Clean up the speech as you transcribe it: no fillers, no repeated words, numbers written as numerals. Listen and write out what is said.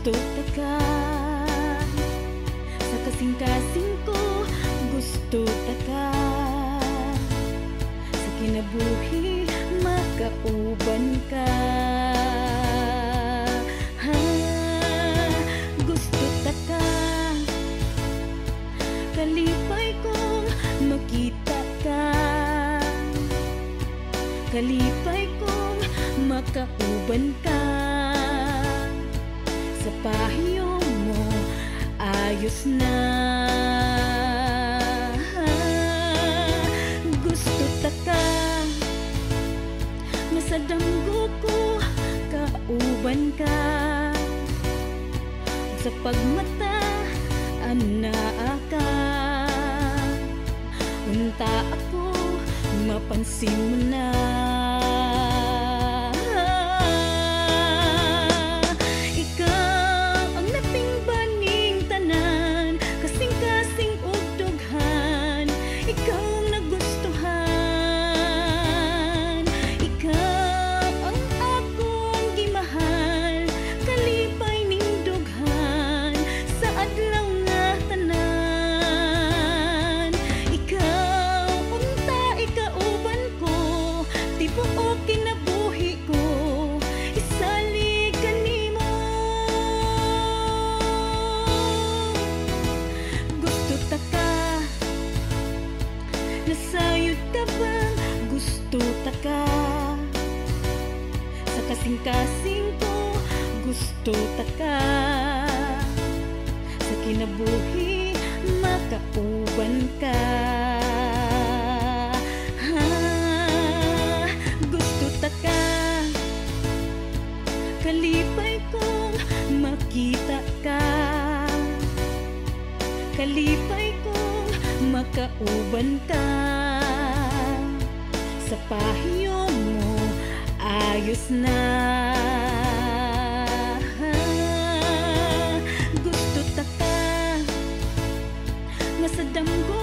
gusto ta ka. Sa kasing-kasing ko gusto ta ka. Sa kinabuhi makauban ka. Ha, gusto ta ka. Kalipay kong makita ka. Kalipay kong makauban ka. Sa pahiyo mo ayos na. Gusto ta ka. Masadamgo ko kauban ka. Sa pagmata anaa ka. Unta ako mapansin mo na. Ikaw ang napingbaning tanan. Kasing-kasing ug dughan. Ikaw ang nagustuhan. Ikaw ang akong gimahal. Kalipay ning dughan sa adlaw nga tanan. Ikaw unta ikauban ko. Tibuok kinabuhi ko. Isalig kanimo. Gusto ta ka. Nasayod ka bang gusto ta ka. Sa kasing-kasing ko gusto ta ka. Sa kinabuhi makauban ka. Ha, gusto ta ka. Kalipay kong makita ka. Kalipay kong makauban ka. Sa pahiyo mo ayos na. Gusto ta ka. Masadamgo